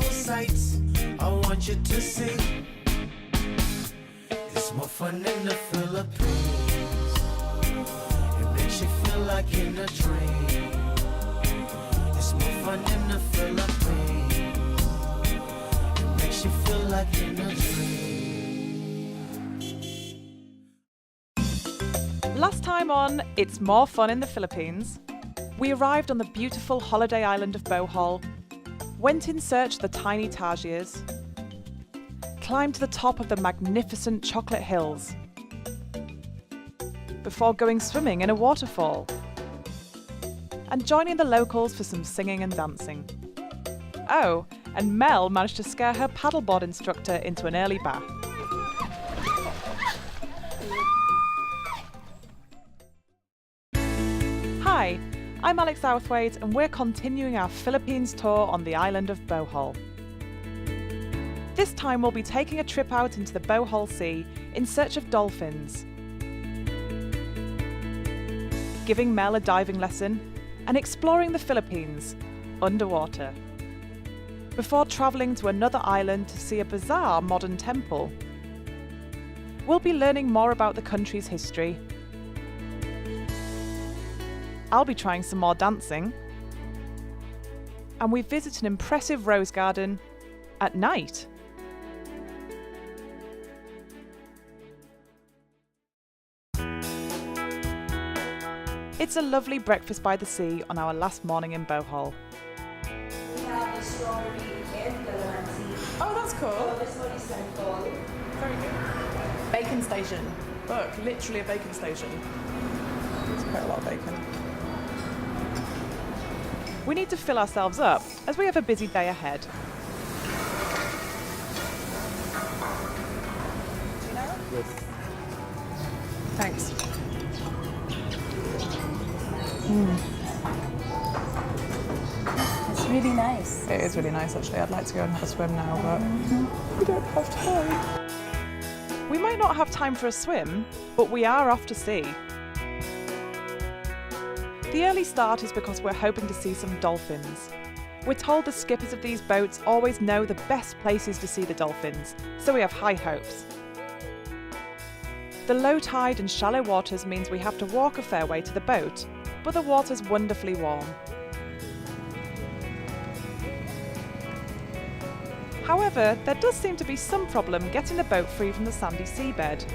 beautiful sights I want you to see. It's more fun in the Philippines. It makes you feel like in a dream. It's more fun in the Philippines. It makes you feel like in a dream. Last time on It's More Fun in the Philippines, we arrived on the beautiful holiday island of Bohol, went in search of the tiny tarsiers, climbed to the top of the magnificent chocolate hills, before going swimming in a waterfall, and joining the locals for some singing and dancing. Oh, and Mel managed to scare her paddleboard instructor into an early bath. Hi, I'm Alex Southwaite and we're continuing our Philippines tour on the island of Bohol. This time we'll be taking a trip out into the Bohol Sea in search of dolphins, giving Mel a diving lesson and exploring the Philippines underwater, before travelling to another island to see a bizarre modern temple. We'll be learning more about the country's history. I'll be trying some more dancing. And we visit an impressive rose garden at night. It's a lovely breakfast by the sea on our last morning in Bohol. We have the strawberry and calamansi. Oh, that's cool. So this one is sample. Very good. Bacon station. Look, literally a bacon station. It's quite a lot of bacon. We need to fill ourselves up as we have a busy day ahead. Do you know? Yes. Thanks. It's really nice. It is really nice actually. I'd like to go and have a swim now, but we don't have time. We might not have time for a swim, but we are off to sea. The early start is because we're hoping to see some dolphins. We're told the skippers of these boats always know the best places to see the dolphins, so we have high hopes. The low tide and shallow waters means we have to walk a fair way to the boat, but the water's wonderfully warm. However, there does seem to be some problem getting the boat free from the sandy seabed.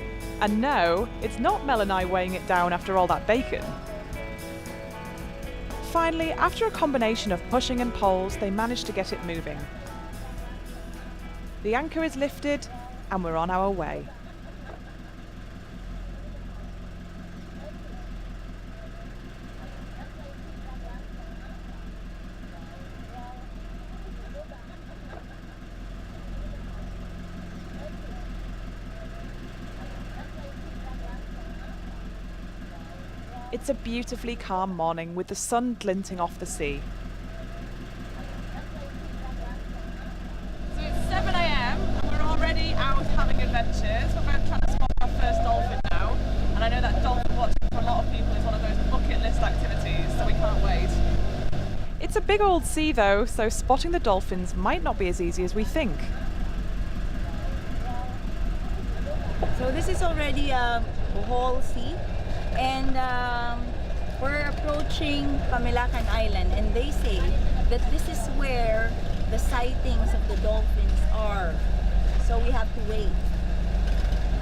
And no, it's not Mel and I weighing it down after all that bacon. Finally, after a combination of pushing and poles, they managed to get it moving. The anchor is lifted and we're on our way. It's a beautifully calm morning with the sun glinting off the sea. So it's 7 a.m. and we're already out having adventures. We're both trying to spot our first dolphin now. And I know that dolphin watching for a lot of people is one of those bucket list activities, so we can't wait. It's a big old sea though, so spotting the dolphins might not be as easy as we think. So this is already a Bohol Sea. And we're approaching Pamilacan Island, and they say that this is where the sightings of the dolphins are. So we have to wait.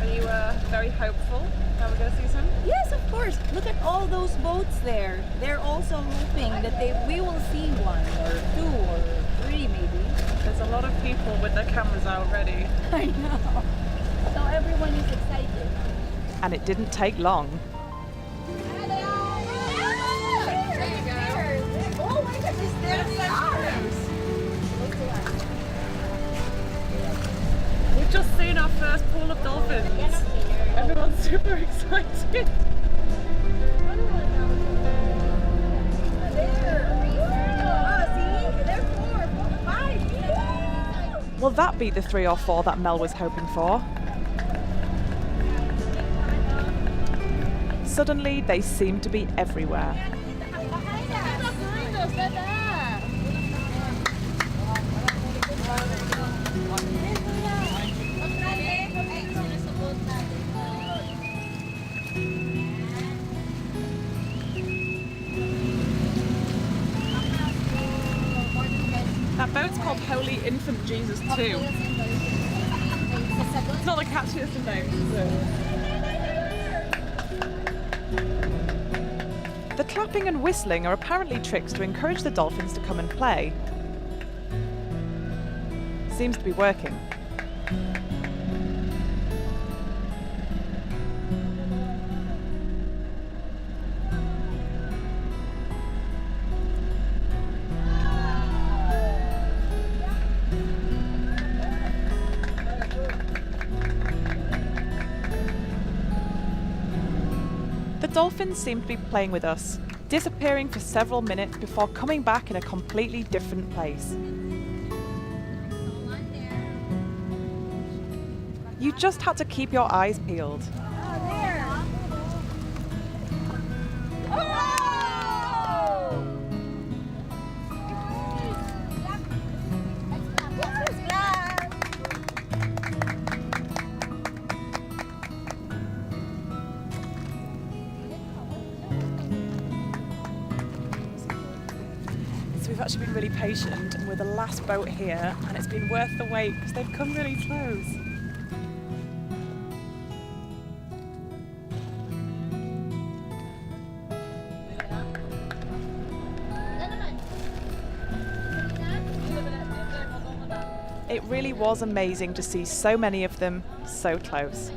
Are you very hopeful that we're going to see some? Yes, of course. Look at all those boats there. They're also hoping that we will see one or two or three maybe. There's a lot of people with their cameras out already. I know. So everyone is excited. And it didn't take long. Oh my goodness, there they are! We've just seen our first pool of dolphins. Everyone's super excited. Will that beat the 3 or 4 that Mel was hoping for? Suddenly, they seem to be everywhere. Infant Jesus too. It's not the catchiest of names, is it? The clapping and whistling are apparently tricks to encourage the dolphins to come and play. Seems to be working. The dolphins seem to be playing with us, disappearing for several minutes before coming back in a completely different place. You just had to keep your eyes peeled. We've actually been really patient and we're the last boat here, and it's been worth the wait because they've come really close. It really was amazing to see so many of them so close.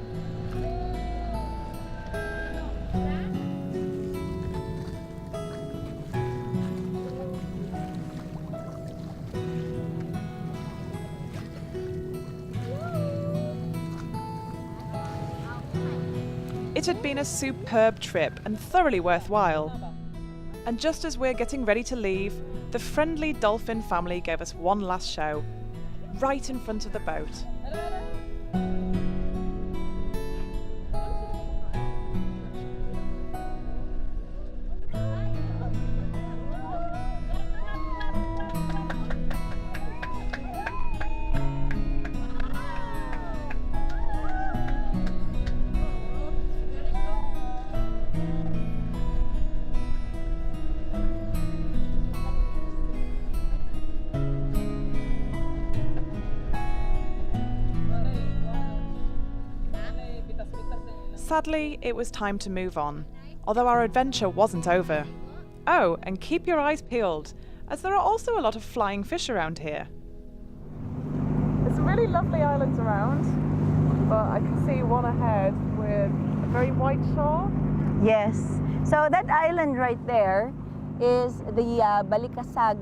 It had been a superb trip and thoroughly worthwhile. And just as we're getting ready to leave, the friendly dolphin family gave us one last show, right in front of the boat. Sadly, it was time to move on, although our adventure wasn't over. Oh, and keep your eyes peeled, as there are also a lot of flying fish around here. There's some really lovely islands around, but I can see one ahead with a very white shore. Yes. So that island right there is the Balikasag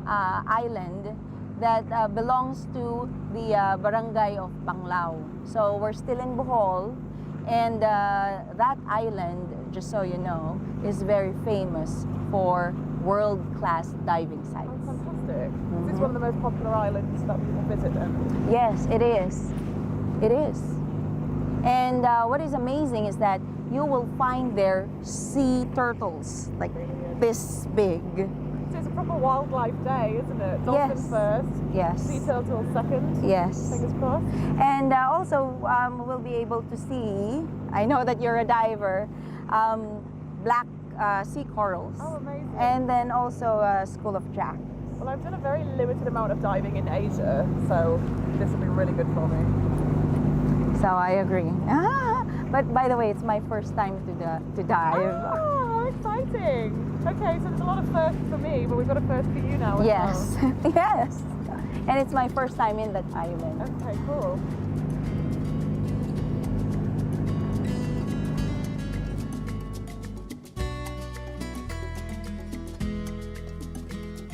island that belongs to the barangay of Panglao. So we're still in Bohol. And that island, just so you know, is very famous for world-class diving sites. Oh, fantastic. Mm-hmm. Is this one of the most popular islands that people visit then? Yes, it is. It is. And what is amazing is that you will find there sea turtles, like this big. So it's a proper wildlife day, isn't it? Dolphins first. Yes. Sea turtles second. Yes. Fingers crossed. And also we'll be able to see, I know that you're a diver, black sea corals. Oh, amazing. And then also a school of jack. Well, I've done a very limited amount of diving in Asia, so this will be really good for me. So I agree. But by the way, it's my first time to dive. Oh, exciting. Okay, so there's a lot of firsts for me, but we've got a first for you now as yes. well. Yes. And it's my first time in that island. Okay, cool.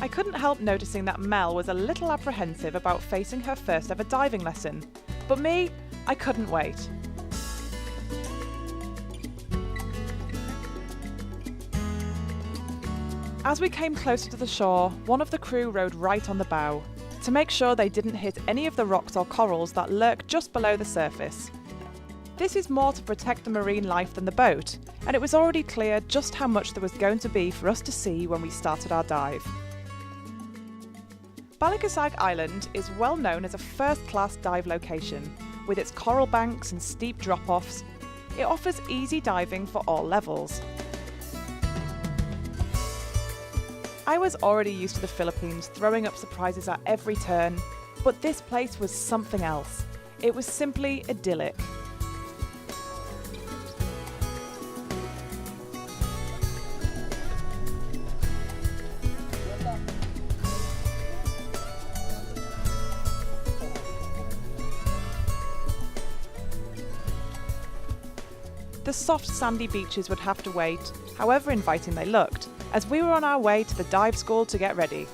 I couldn't help noticing that Mel was a little apprehensive about facing her first ever diving lesson. But me, I couldn't wait. As we came closer to the shore, one of the crew rowed right on the bow, to make sure they didn't hit any of the rocks or corals that lurk just below the surface. This is more to protect the marine life than the boat, and it was already clear just how much there was going to be for us to see when we started our dive. Balikasag Island is well known as a first-class dive location. With its coral banks and steep drop-offs, it offers easy diving for all levels. I was already used to the Philippines throwing up surprises at every turn, But this place was something else. It was simply idyllic. The soft sandy beaches would have to wait, however inviting they looked, as we were on our way to the dive school to get ready.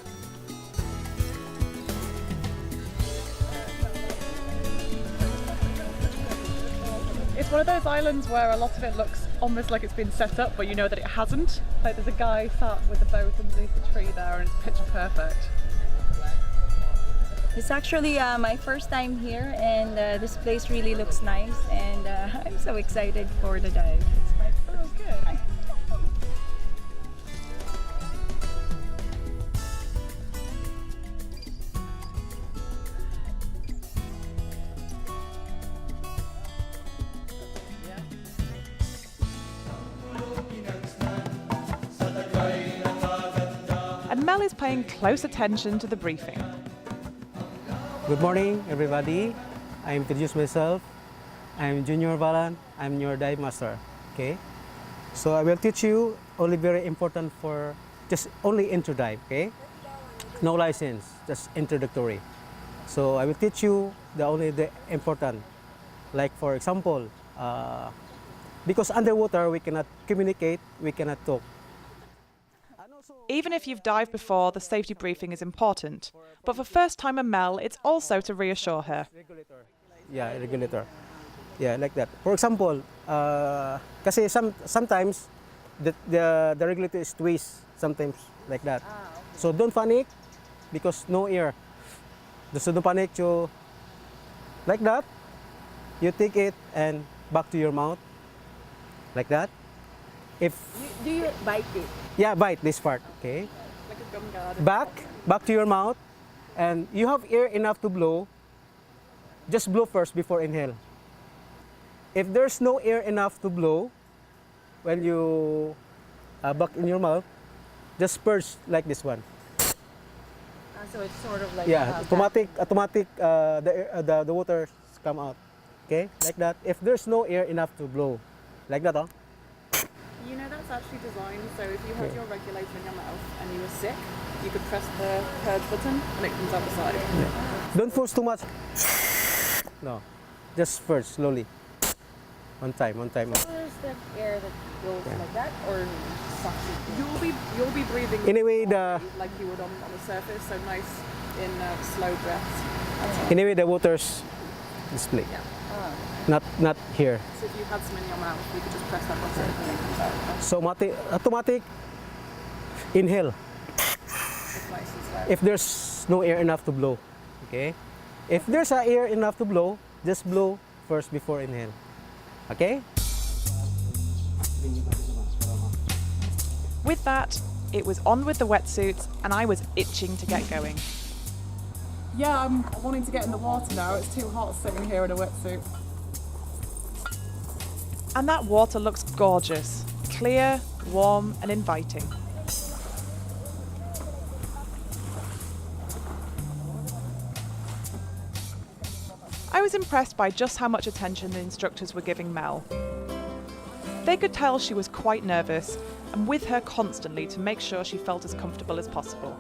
It's one of those islands where a lot of it looks almost like it's been set up, but you know that it hasn't. Like there's a guy sat with a boat underneath the tree there and it's picture perfect. It's actually my first time here, and this place really looks nice, and I'm so excited for the dive. It's my first time. And Mel is paying close attention to the briefing. Good morning, everybody. I introduce myself. I'm Junior Balan. I'm your dive master. Okay. So I will teach you only very important for just only intro dive. Okay. No license, just introductory. So I will teach you the important. Like for example, because underwater we cannot communicate, we cannot talk. Even if you've dived before, the safety briefing is important. But for first-timer Mel, it's also to reassure her. Yeah, regulator. Yeah, like that. For example, kasi sometimes the regulator is twist, sometimes like that. So don't panic because no air. So don't panic. So like that, you take it and back to your mouth, like that. If Do you bite it? yeah, bite this part. Okay. Like a gum guard. Back to your mouth, and you have air enough to blow. Just blow first before inhale. If there's no air enough to blow, when you back in your mouth, just purge like this one. So it's sort of like Yeah, automatic. The water come out. Okay, like that. If there's no air enough to blow, like that, oh. You know that's actually designed so if you had your regulator in your mouth and you were sick, you could press the purge button and it comes out the side. Don't force too much. No, just purge slowly. One time. Or is that air that goes like that, or sucks? You'll be breathing Anyway, like you would on the surface, so nice in slow breaths. anyway the water's display. Yeah. Not here. So if you had some in your mouth, you could just press that button and it comes out. So automatic inhale. It's nice and slow. If there's no air enough to blow, okay? If there's air enough to blow, just blow first before inhale, okay? With that, it was on with the wetsuits, and I was itching to get going. Yeah, I'm wanting to get in the water now. It's too hot sitting here in a wetsuit. And that water looks gorgeous, clear, warm, and inviting. I was impressed by just how much attention the instructors were giving Mel. They could tell she was quite nervous, and with her constantly to make sure she felt as comfortable as possible.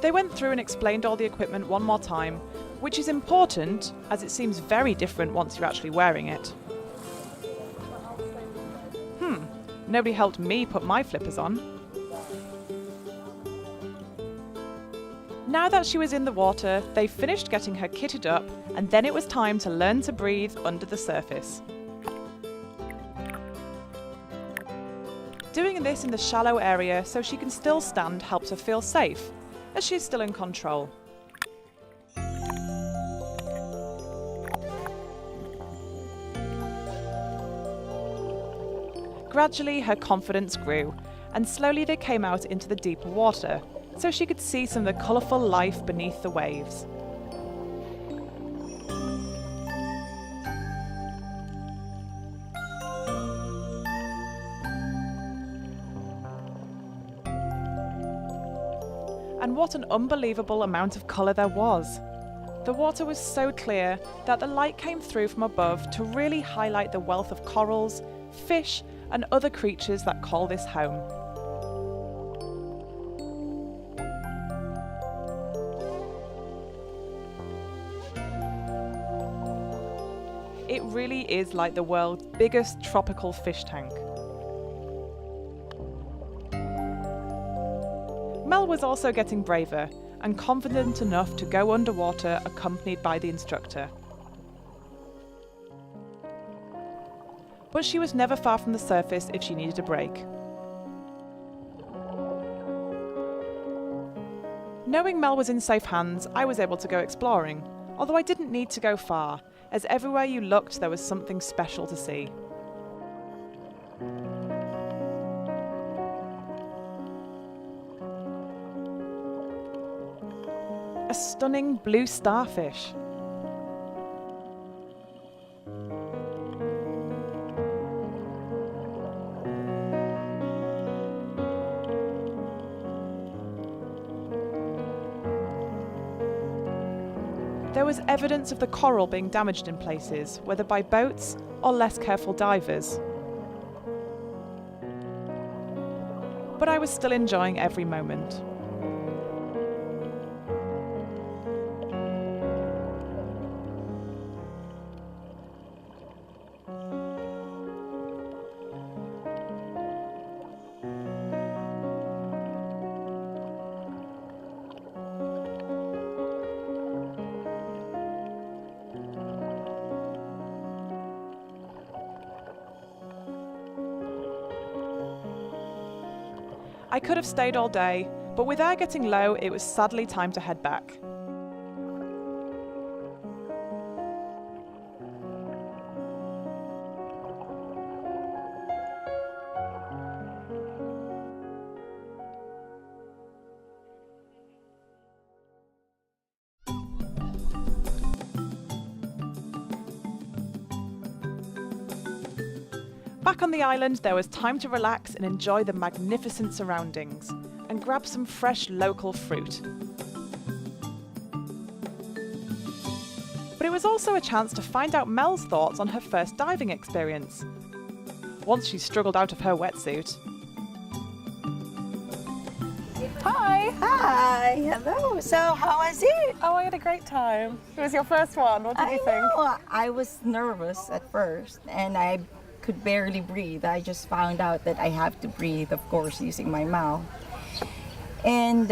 They went through and explained all the equipment one more time, which is important as it seems very different once you're actually wearing it. Nobody helped me put my flippers on. Now that she was in the water, they finished getting her kitted up, and then it was time to learn to breathe under the surface. Doing this in the shallow area so she can still stand helps her feel safe, as she's still in control. Gradually, her confidence grew, and slowly they came out into the deeper water, so she could see some of the colourful life beneath the waves. And what an unbelievable amount of colour there was. The water was so clear that the light came through from above to really highlight the wealth of corals, fish, and other creatures that call this home. It really is like the world's biggest tropical fish tank. Mel was also getting braver and confident enough to go underwater accompanied by the instructor. But she was never far from the surface if she needed a break. Knowing Mel was in safe hands, I was able to go exploring, although I didn't need to go far, as everywhere you looked there was something special to see. A stunning blue starfish. There was evidence of the coral being damaged in places, whether by boats or less careful divers. But I was still enjoying every moment. I could have stayed all day, but with air getting low, it was sadly time to head back. Back on the island, there was time to relax and enjoy the magnificent surroundings, and grab some fresh local fruit. But it was also a chance to find out Mel's thoughts on her first diving experience, once she struggled out of her wetsuit. Hi! Hi, hello. So how was it? Oh, I had a great time. It was your first one. What did you think? Know. I was nervous at first and I could barely breathe. I just found out that I have to breathe, of course, using my mouth. And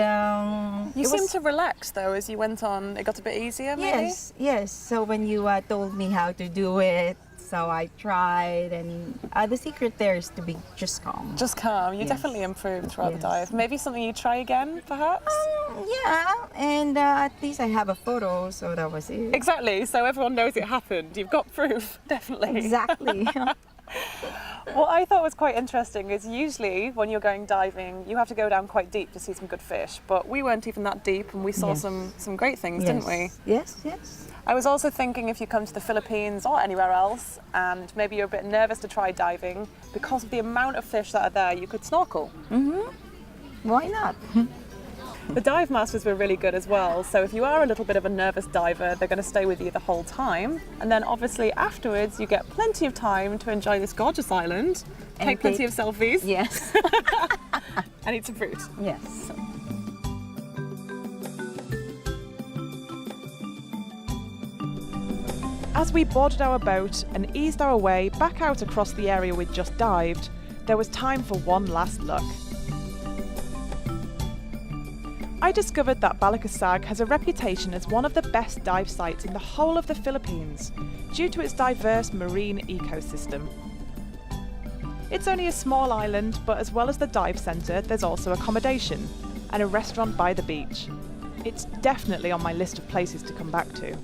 You seemed to relax though as you went on. It got a bit easier, maybe? Yes. So when you told me how to do it, so I tried, and the secret there is to be just calm. Just calm. You Yes. definitely improved throughout the Yes. dive. Maybe something you try again, perhaps? Yeah, and at least I have a photo, so that was it. Exactly. So everyone knows it happened. You've got proof, definitely. Exactly. What I thought was quite interesting is usually when you're going diving, you have to go down quite deep to see some good fish. But we weren't even that deep, and we saw Yes. some great things, didn't we? Yes. I was also thinking if you come to the Philippines or anywhere else and maybe you're a bit nervous to try diving, because of the amount of fish that are there, you could snorkel. Why not? The dive masters were really good as well, so if you are a little bit of a nervous diver, they're going to stay with you the whole time. And then obviously afterwards you get plenty of time to enjoy this gorgeous island, And take plenty take- of selfies Yes. and eat some fruit. Yes. As we boarded our boat and eased our way back out across the area we'd just dived, there was time for one last look. I discovered that Balikasag has a reputation as one of the best dive sites in the whole of the Philippines, due to its diverse marine ecosystem. It's only a small island, but as well as the dive centre, there's also accommodation and a restaurant by the beach. It's definitely on my list of places to come back to.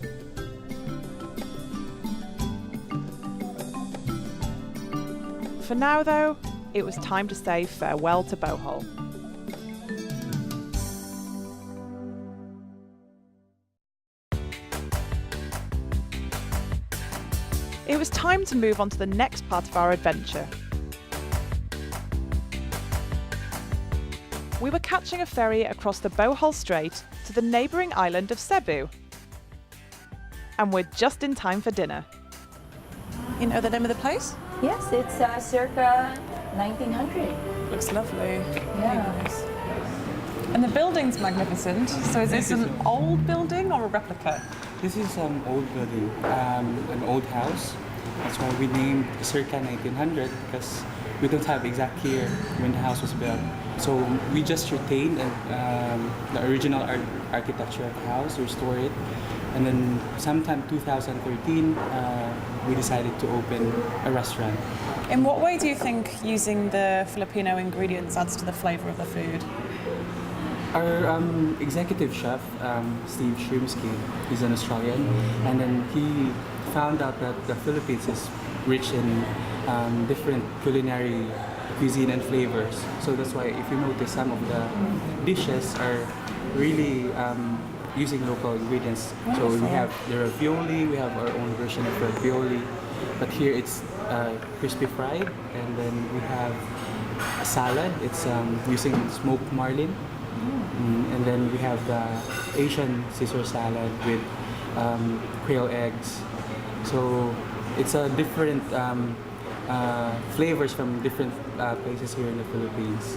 For now though, it was time to say farewell to Bohol. It was time to move on to the next part of our adventure. we were catching a ferry across the Bohol Strait to the neighbouring island of Cebu. And we're just in time for dinner. You know the name of the place? Yes, it's circa 1900. Looks lovely. Yeah. Nice. And the building's magnificent. So is this an old building or a replica? This is an old building, an old house. That's why we named circa 1900 because we don't have exact year when the house was built. So we just retained the original architecture of the house, restore it, and then sometime 2013 we decided to open a restaurant. In what way do you think using the Filipino ingredients adds to the flavour of the food? Our executive chef, Steve Shrimsky, he's an Australian, and then he found out that the Philippines is rich in different culinary cuisine and flavors. So that's why if you notice some of the dishes are really using local ingredients. So we have the ravioli, we have our own version of ravioli, but here it's crispy fried, and then we have a salad. It's using smoked marlin. And then we have the Asian Caesar salad with quail eggs. So it's a different flavors from different places here in the Philippines.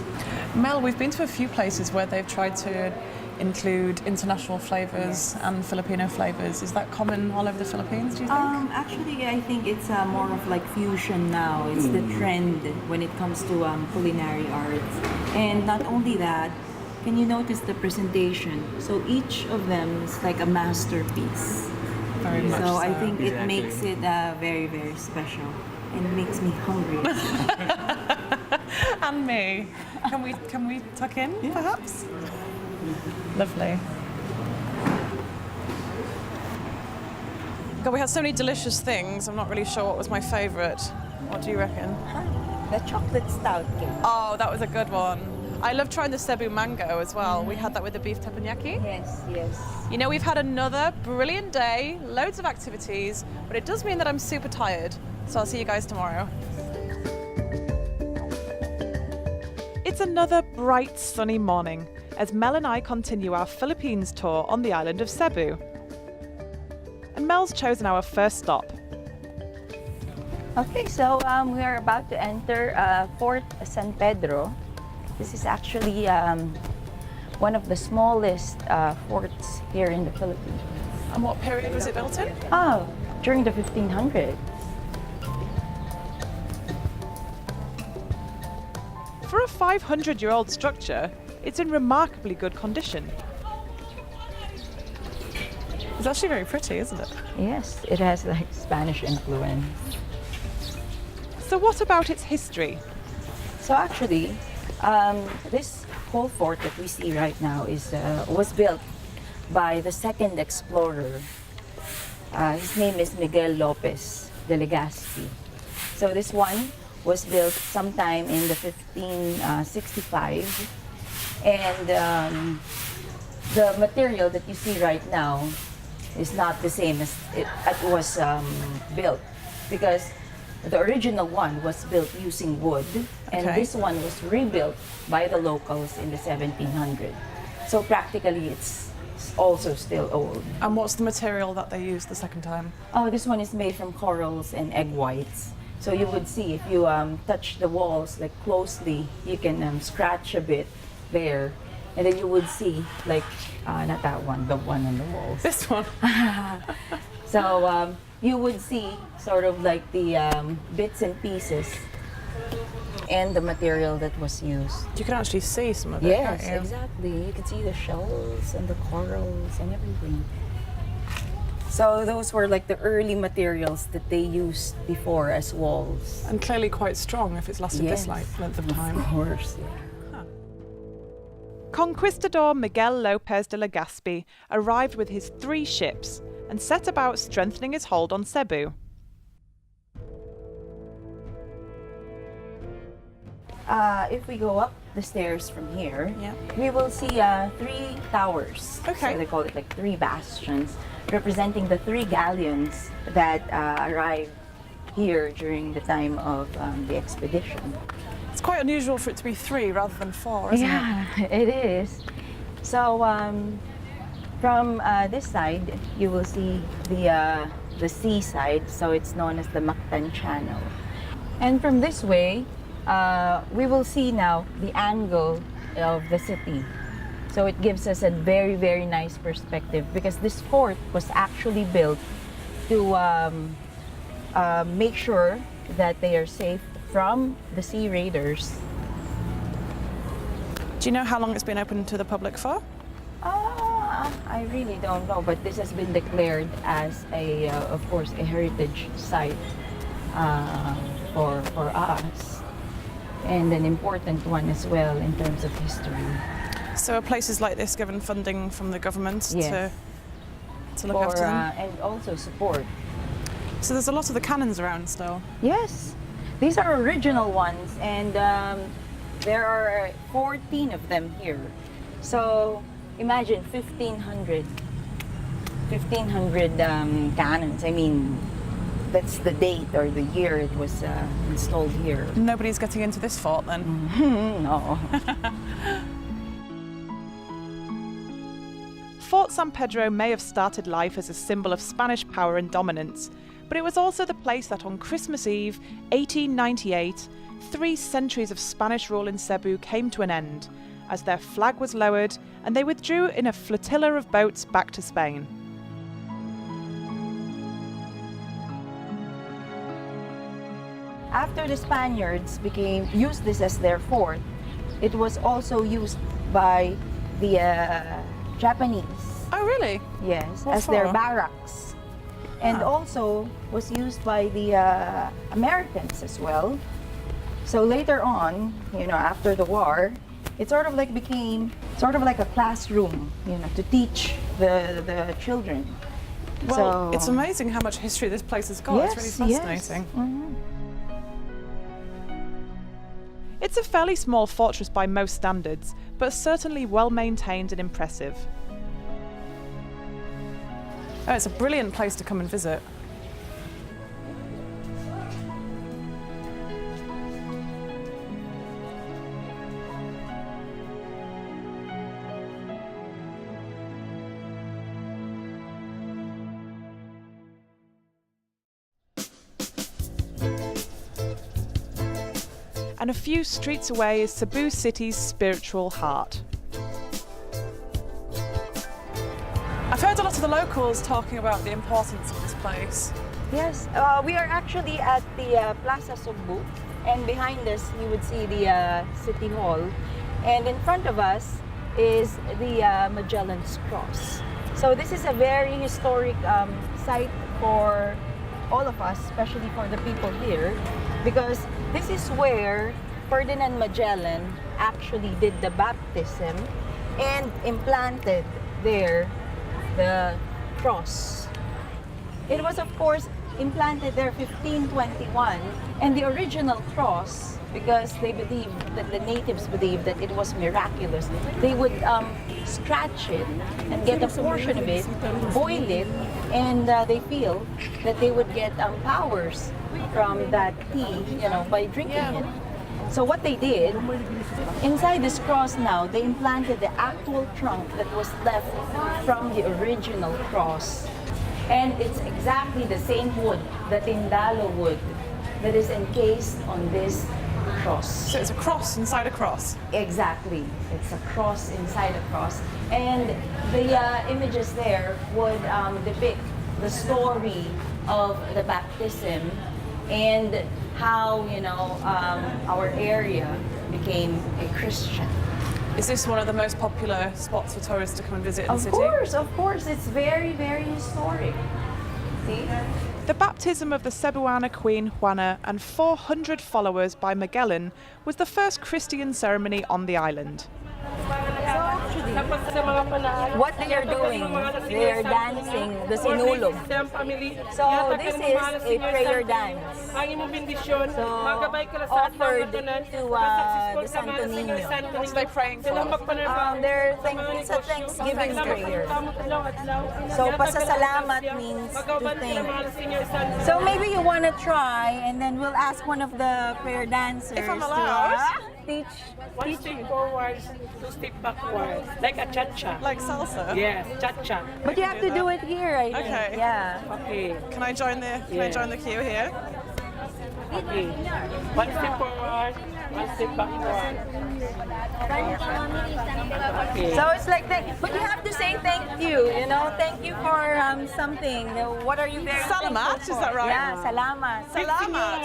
Mel, we've been to a few places where they've tried to include international flavours and Filipino flavours. Is that common all over the Philippines, do you think? Actually, I think it's more of like fusion now. It's the trend when it comes to culinary arts. And not only that, can you notice the presentation? So each of them is like a masterpiece. Very much So I so. think it Exactly. makes it very, very special. And it makes me hungry. And me. Can we tuck in, perhaps? Lovely. God, we had so many delicious things. I'm not really sure what was my favourite. What do you reckon? The chocolate stout cake. Oh, that was a good one. I love trying the Cebu mango as well. We had that with the beef teppanyaki. Yes, yes. You know, we've had another brilliant day, loads of activities, but it does mean that I'm super tired. So I'll see you guys tomorrow. It's another bright, sunny morning as Mel and I continue our Philippines tour on the island of Cebu. And Mel's chosen our first stop. Okay, so we are about to enter Fort San Pedro. This is actually one of the smallest forts here in the Philippines. And what period was it built in? Oh, during the 1500s. For a 500-year-old structure, it's in remarkably good condition. It's actually very pretty, isn't it? Yes, it has like Spanish influence. So what about its history? So actually, this whole fort that we see right now was built by the second explorer. His name is Miguel Lopez de Legazpi. So this one was built sometime in the 1565, and the material that you see right now is not the same as it was built, because the original one was built using wood, and Okay. this one was rebuilt by the locals in the 1700s. So practically it's also still old. And what's the material that they used the second time? Oh, this one is made from corals and egg whites. So you would see if you touch the walls like closely, you can scratch a bit there, and then you would see like not that one, the one on the walls. This one. So you would see sort of like the bits and pieces and the material that was used. You can actually see some of it. Yes, can't you? exactly. You can see the shells and the corals and everything. So those were like the early materials that they used before as walls. And clearly quite strong if it's lasted this length of time. Of course, yeah. Conquistador Miguel Lopez de Legazpi arrived with his 3 ships and set about strengthening his hold on Cebu. If we go up the stairs from here, Yeah. we will see 3 towers. Okay. So they call it like 3 bastions, representing the 3 galleons that arrived here during the time of the expedition. It's quite unusual for it to be 3 rather than 4, isn't it? Yeah, it is. So from this side, you will see the seaside, so it's known as the Mactan Channel. And from this way, we will see now the angle of the city. So it gives us a very, very nice perspective because this fort was actually built to make sure that they are safe from the sea raiders. Do you know how long it's been open to the public for? I really don't know, but this has been declared as of course, a heritage site for us, and an important one as well in terms of history. So are places like this given funding from the government Yes. to look after them? And also support. So there's a lot of the cannons around still. Yes, these are original ones, and there are 14 of them here. So imagine 1,500 cannons. I mean, that's the date or the year it was installed here. Nobody's getting into this fort then? No. Fort San Pedro may have started life as a symbol of Spanish power and dominance, but it was also the place that on Christmas Eve, 1898, 3 centuries of Spanish rule in Cebu came to an end, as their flag was lowered and they withdrew in a flotilla of boats back to Spain. After the Spaniards used this as their fort, it was also used by the Japanese. Oh really? Yes, What as their for? barracks. And also was used by the Americans as well. So later on, after the war, it sort of like became sort of like a classroom, to teach the children. Well, it's amazing how much history this place has got. Yes, It's really yes. fascinating. Mhm. It's a fairly small fortress by most standards, but certainly well maintained and impressive. Oh, it's a brilliant place to come and visit. And a few streets away is Cebu City's spiritual heart. I've heard a lot of the locals talking about the importance of this place. Yes, we are actually at the Plaza Cebu, and behind us you would see the City Hall, and in front of us is the Magellan's Cross. So this is a very historic site for all of us, especially for the people here, because this is where Ferdinand Magellan actually did the baptism and implanted there the cross. It was, of course, implanted there 1521, and the original cross, because they believed that the natives believed that it was miraculous, they would scratch it and get a portion of it, boil it, and they feel that they would get powers from that tea, by drinking it. So what they did, inside this cross now, they implanted the actual trunk that was left from the original cross. And it's exactly the same wood, the tindalo wood, that is encased on this cross. So it's a cross inside a cross. Exactly. It's a cross inside a cross. And the images there would depict the story of the baptism and how, our area became a Christian. Is this one of the most popular spots for tourists to come and visit in the city? Of course. It's very, very historic. See? The baptism of the Cebuana Queen Juana and 400 followers by Magellan was the first Christian ceremony on the island. So actually, what they are doing. They are dancing the sinulog. So this is a prayer dance. So offered to the Santo Niño. What are they praying for? It's a Thanksgiving prayer. So pasasalamat means to thank. So maybe you want to try, and then we'll ask one of the prayer dancers If I'm allowed. to teach. One step forward, two step backward, like a cha-cha. Like salsa? Yes, cha-cha. But you have to do it here, I think. Okay. Yeah. Okay, Can I join the queue here? okay. One step forward, one step backward. Okay. So it's like that, but you have to say thank you. You know, thank you for something. What are you very Salamat, thankful is that for? right? Yeah, salamat. Salamat.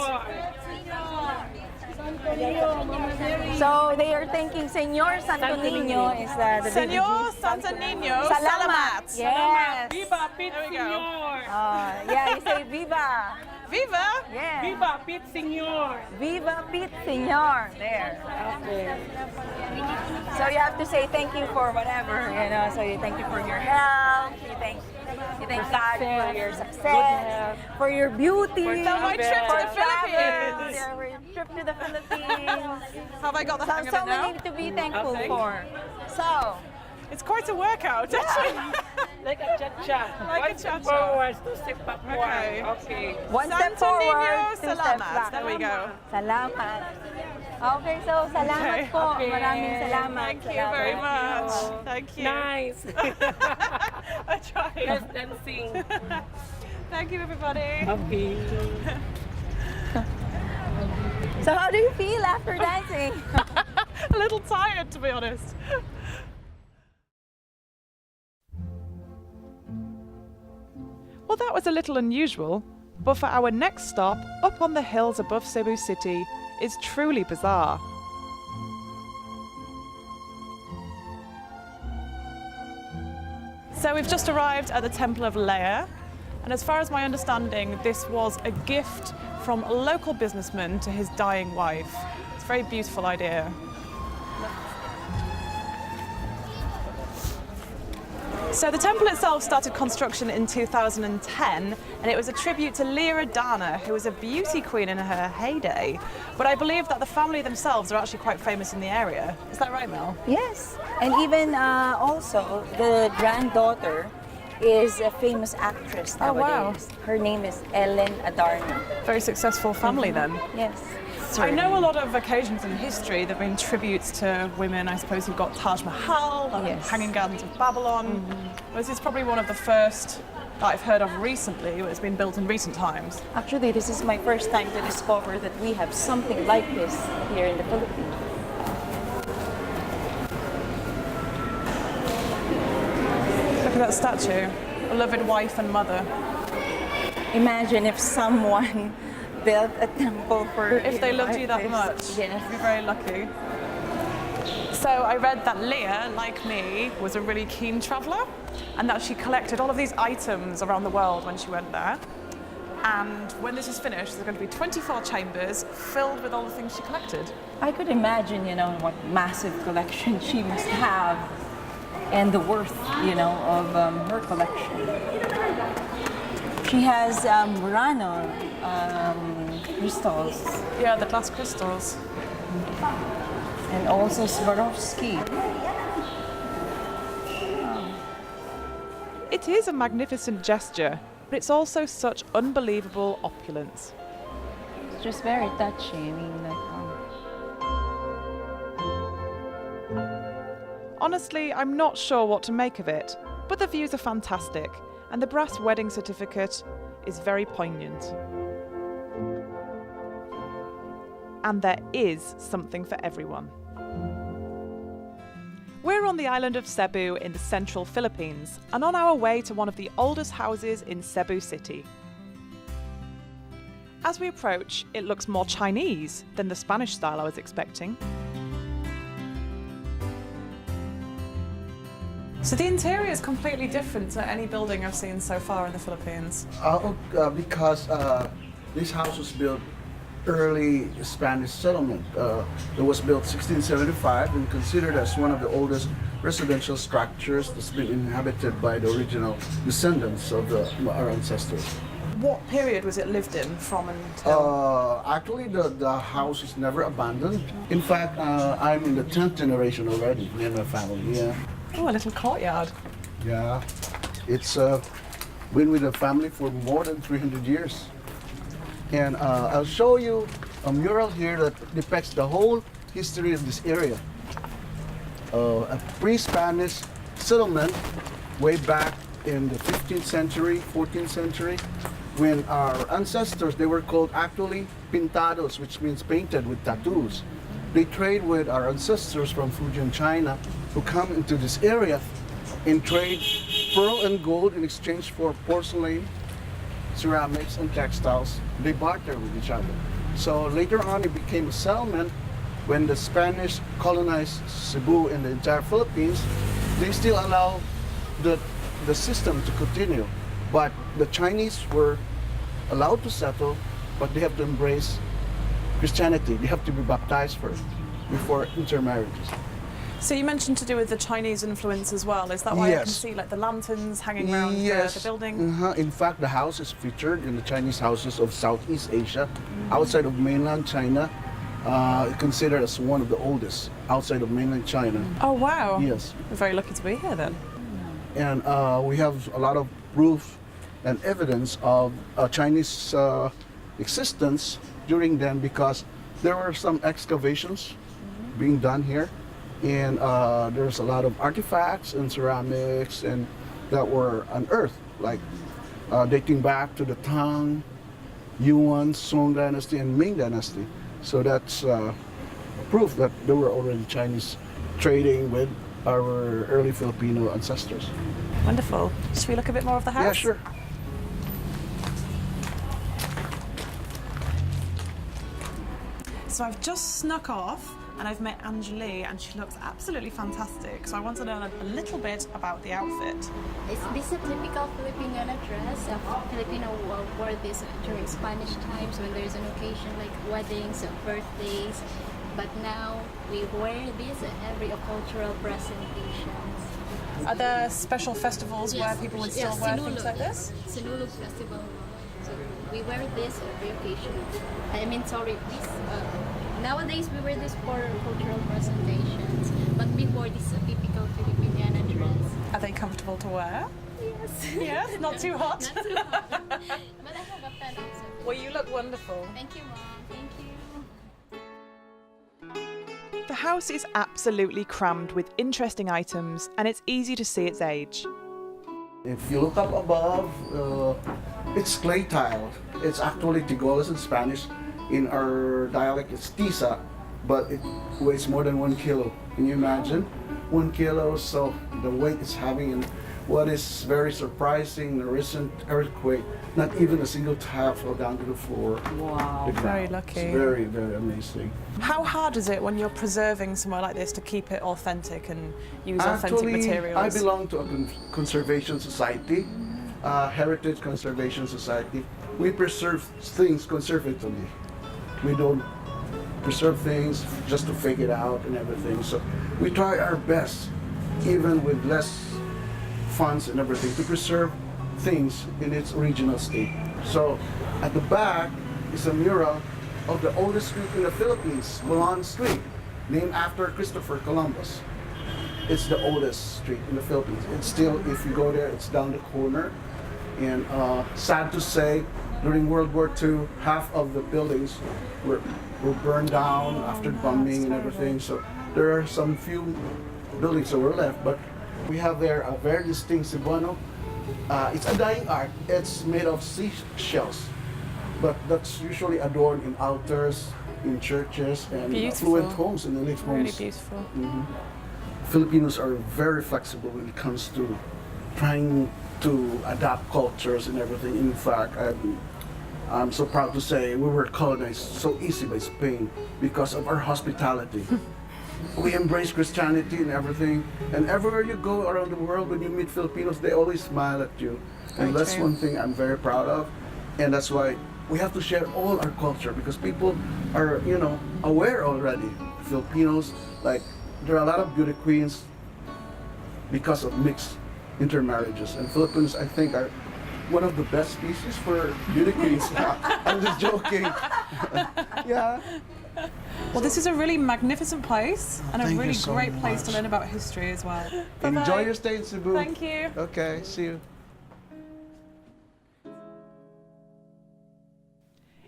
So they are thanking Señor Santo Niño is the Señor baby Santo Niño, Salamat. salamat. Yes. Viva Pete There we go. Senor! Yeah, you say Viva. Viva! Yeah. Viva Pete Senor! Viva Pete Señor. There. Okay. So you have to say thank you for whatever, you know. So you thank you for your health. You thank God for your success, for your beauty, For my trip to for the travel, Philippines. yeah, for your trip to the Philippines. Have I got the hang of So it now? many to be thankful Okay. for. So, It's quite a workout, actually. Like a cha-cha. Like a One step cha-cha. forward, two step backward. Okay. Okay. one step Santo forward, Niño, two steps salamat. back. There we go. Salamat. Okay, so salamat Okay. po. Okay. Maraming salamat. Thank you very much. Thank you. Nice. I tried. Let's dancing. Thank you, everybody. Okay. So how do you feel after dancing? A little tired, to be honest. Well, that was a little unusual, but for our next stop, up on the hills above Cebu City, is truly bizarre. So we've just arrived at the Temple of Leia, and as far as my understanding, this was a gift from a local businessman to his dying wife. It's a very beautiful idea. So the temple itself started construction in 2010, and it was a tribute to Leia Adana, who was a beauty queen in her heyday. But I believe that the family themselves are actually quite famous in the area. Is that right, Mel? Yes, and even also the granddaughter is a famous actress Oh, wow. nowadays. Her name is Ellen Adarna. Very successful family then. Yes. I know a lot of occasions in history there have been tributes to women, I suppose, who've got Taj Mahal and Yes. Hanging Gardens of Babylon. This is probably one of the first that I've heard of recently, it's been built in recent times. Actually, this is my first time to discover that we have something like this here in the Philippines. Look at that statue, beloved wife and mother. Imagine if someone built a temple for If they loved you that this. much, Yes. you'd be very lucky. So I read that Leah, like me, was a really keen traveller and that she collected all of these items around the world when she went there. And when this is finished, there's going to be 24 chambers filled with all the things she collected. I could imagine, you know, what massive collection she must have and the worth, you know, of her collection. She has Murano crystals Yeah, the glass crystals. and also Swarovski. It is a magnificent gesture, but it's also such unbelievable opulence. It's just very touchy. I mean, like, Honestly, I'm not sure what to make of it, but the views are fantastic, and the brass wedding certificate is very poignant. And there is something for everyone. We're on the island of Cebu in the central Philippines and on our way to one of the oldest houses in Cebu City. As we approach, it looks more Chinese than the Spanish style I was expecting. So the interior is completely different to any building I've seen so far in the Philippines. Because this house was built early Spanish settlement. It was built 1675 and considered as one of the oldest residential structures that's been inhabited by the original descendants of our ancestors. What period was it lived in from until? Actually, the house is never abandoned. In fact, I'm in the 10th generation already, me and my family, yeah. Oh, a little courtyard. Yeah, it's been with the family for more than 300 years. And I'll show you a mural here that depicts the whole history of this area. A pre-Spanish settlement way back in the 15th century, 14th century, when our ancestors, they were called actually pintados, which means painted with tattoos. They trade with our ancestors from Fujian, China, who come into this area and trade pearl and gold in exchange for porcelain, ceramics, and textiles. They barter with each other. So later on, it became a settlement. When the Spanish colonized Cebu and the entire Philippines, they still allow the system to continue. But the Chinese were allowed to settle, but they have to embrace Christianity. They have to be baptized first before intermarriages. So you mentioned to do with the Chinese influence as well. Is that why I can see like the lanterns hanging around the building? In fact, the house is featured in the Chinese houses of Southeast Asia, outside of mainland China. Considered as one of the oldest outside of mainland China. Oh wow! Yes. We're very lucky to be here then. And we have a lot of proof and evidence of Chinese existence during then, because there were some excavations being done here, and there's a lot of artifacts and ceramics and that were unearthed, like dating back to the Tang, Yuan, Song Dynasty, and Ming Dynasty. So that's proof that there were already Chinese trading with our early Filipino ancestors. Wonderful. Should we look a bit more of the house? Yeah, sure. So I've just snuck off and I've met Angeli and she looks absolutely fantastic. So I want to learn a little bit about the outfit. This is a typical Filipino dress. Filipino wore this during Spanish times when there's an occasion like weddings or birthdays. But now we wear this at every cultural presentations. Are there special festivals where people would still wear things like this? Sinulog festival. So we wear this every occasion. This. Nowadays we wear this for cultural presentations. But before, this is a typical Filipiniana dress. Are they comfortable to wear? Yes. Yes, not too hot. Not too hot. But I have a pen also. Well, you look wonderful. Thank you, Mom. Thank you. The house is absolutely crammed with interesting items and it's easy to see its age. If you look up above, it's clay tile. It's actually tigolas in Spanish. In our dialect, it's tisa, but it weighs more than 1 kilo. Can you imagine? 1 kilo, so the weight it's having. And what is very surprising, the recent earthquake, not even a single tile fell down to the floor. Wow, very lucky. It's very, very amazing. How hard is it when you're preserving somewhere like this to keep it authentic and use authentic materials? I belong to a conservation society, heritage conservation society. We preserve things conservatively. We don't preserve things just to fake it out and everything. So we try our best, even with less funds and everything, to preserve things in its original state. So at the back is a mural of the oldest street in the Philippines, Bohol Street, named after Christopher Columbus. It's the oldest street in the Philippines. It's still, if you go there, it's down the corner. And sad to say, during World War II, half of the buildings were burned down after bombing and everything. So there are some few buildings that were left, but we have there a very distinct Cebuano. It's a dying art. It's made of seashells, but that's usually adorned in altars, in churches, and affluent homes and elite homes. Really beautiful. Filipinos are very flexible when it comes to trying to adapt cultures and everything. In fact, I'm so proud to say we were colonized so easy by Spain because of our hospitality. We embrace Christianity and everything, and everywhere you go around the world, when you meet Filipinos, they always smile at you. And that's one thing I'm very proud of, and that's why we have to share all our culture, because people are, aware already. Filipinos, like, there are a lot of beauty queens because of mixed intermarriages. And Philippines, I think, are one of the best species for beauty queens. I'm just joking. Yeah. Well, this is a really magnificent place and a thank you really so great place to much. learn about history as well. Enjoy Bye-bye. your stay in Cebu. Thank you. Okay, see you.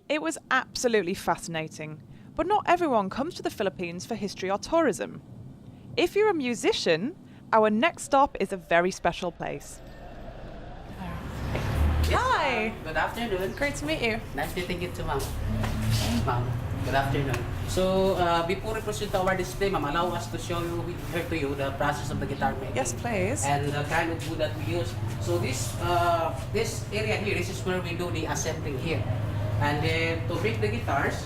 It was absolutely fascinating, but not everyone comes to the Philippines for history or tourism. If you're a musician, our next stop is a very special place. Hi. Good afternoon. Great to meet you. Nice meeting you too, ma'am. Ma'am, good afternoon. So, before we proceed to our display, ma'am, allow us to show you here to you the process of the guitar making. Yes, please. And the kind of wood that we use. So this area here, this is where we do the assembling here. And to make the guitars,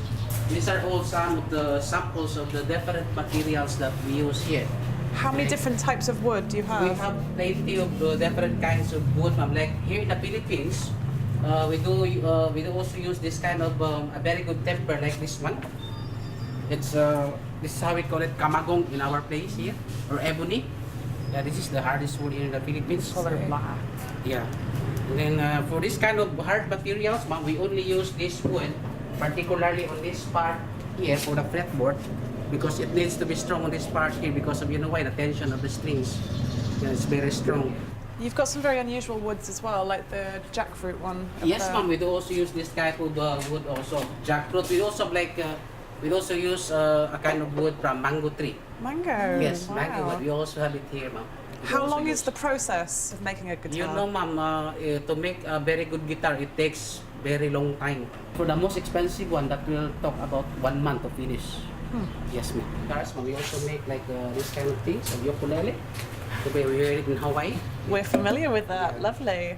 these are all some of the samples of the different materials that we use here. How many different types of wood do you have? We have plenty of different kinds of wood, ma'am. Like here in the Philippines, we do also use this kind of a very good temper like this one. It's this is how we call it kamagong in our place here, or ebony. Yeah, this is the hardest wood here in the Philippines. Color black. Yeah. And then for this kind of hard materials, ma'am, we only use this wood, particularly on this part here for the fretboard, because it needs to be strong on this part here because of, you know why, the tension of the strings. Yeah, it's very strong. You've got some very unusual woods as well, like the jackfruit one. up Yes, there. ma'am. We do also use this type of wood also. Jackfruit. We also we also use a kind of wood from mango tree. Mango. Yes, Wow. mango wood. We also have it here, ma'am. We How also long use- is the process of making a guitar? You know, ma'am, to make a very good guitar, it takes very long time. For the most expensive one, that will talk about 1 month to finish. Yes, ma'am. Guitars, ma'am, we also make like this kind of things, a ukulele. To be wear it in Hawaii. We're familiar with that. Lovely.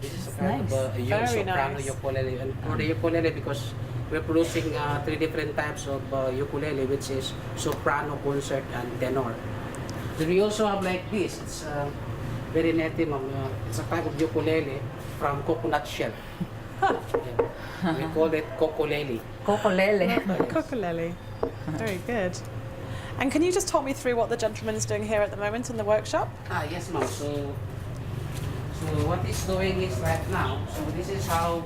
This is a kind of a Very soprano nice. ukulele. And for the ukulele, because we're producing 3 different types of ukulele, which is soprano, concert, and tenor. Then we also have like this. It's very native. It's a type of ukulele from coconut shell. Yeah. We call it kokolele. Kokolele. Ukulele. Very good. And can you just talk me through what the gentleman is doing here at the moment in the workshop? Yes, ma'am. So what he's doing is right now. So this is how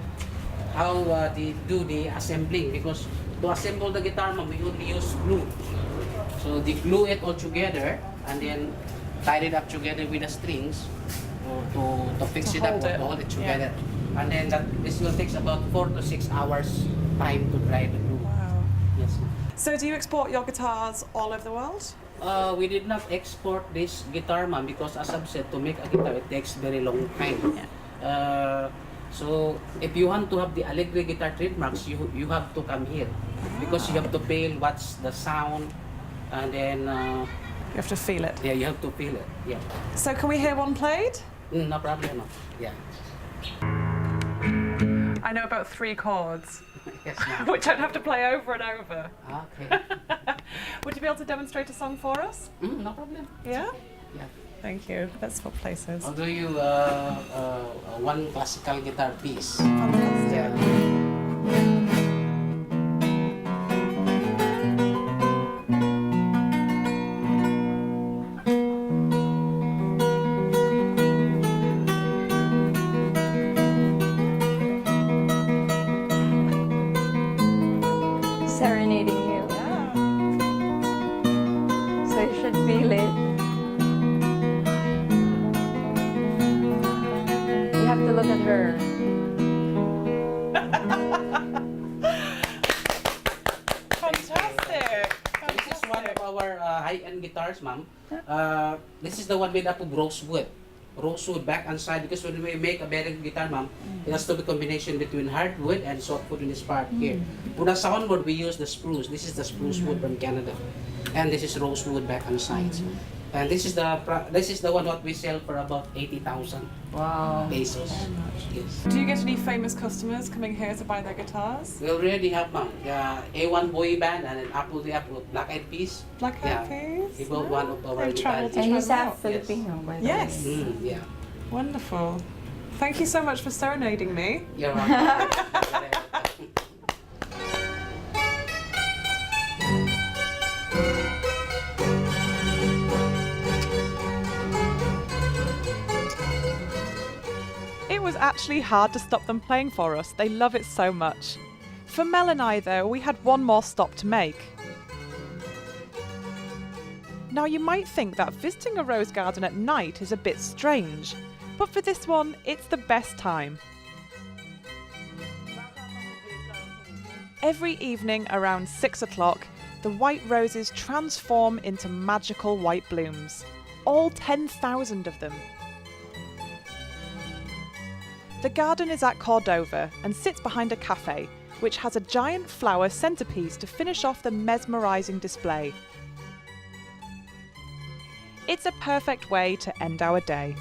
they do the assembling, because to assemble the guitar, ma'am, we only use glue. So they glue it all together and then tie it up together with the strings to fix To it up, hold to it. hold it together. And then this will take about 4 to 6 hours time to dry the glue. Wow. Yes, ma'am. So do you export your guitars all over the world? We did not export this guitar, ma'am, because as I've said, to make a guitar, it takes very long time. So if you want to have the Allegri guitar trademarks, you have to come here, because you have to feel what's the sound, and then You have to feel it. yeah, you have to feel it. Yeah, So can we hear one played? no problem. No. Yeah. I know about 3 chords, Yes, ma'am. which I'd have to play over and over. Okay. Would you be able to demonstrate a song for us? No problem. Yeah? Yeah. Thank you. Let's swap places. I'll do you one classical guitar piece. Fantastic. Serenading you. So you should feel it. You have to look at her. Fantastic. This is one of our high-end guitars, ma'am. This is the one made up of rosewood. Rosewood back and side, because when we make a very good guitar, ma'am, it has to be combination between hardwood and softwood in this part here. For the soundboard, we use the spruce. This is the spruce wood from Canada. And this is rosewood back and sides. And this is the one what we sell for about 80,000 Wow. pesos. Yes. Do you get any famous customers coming here to buy their guitars? We already have, ma'am, A1 boy band and an Apple the Apple, Black Eyed Peas. Black Yeah. Eyed Peas? He bought one of our They've travelled guitars. to And he's travel half out. Filipino, by the Yes. way. Yeah. Wonderful. Thank you so much for serenading me. You're welcome. was actually hard to stop them playing for us. They love it so much. For Mel and I, though, we had one more stop to make. Now, you might think that visiting a rose garden at night is a bit strange, but for this one, it's the best time. Every evening around 6 o'clock, the white roses transform into magical white blooms. All 10,000 of them. The garden is at Cordova and sits behind a cafe, which has a giant flower centerpiece to finish off the mesmerizing display. It's a perfect way to end our day.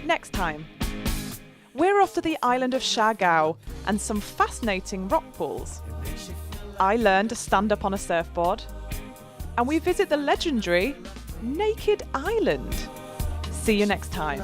Next time, we're off to the island of Siargao and some fascinating rock pools. I learned to stand up on a surfboard, and we visit the legendary Naked Island. See you next time.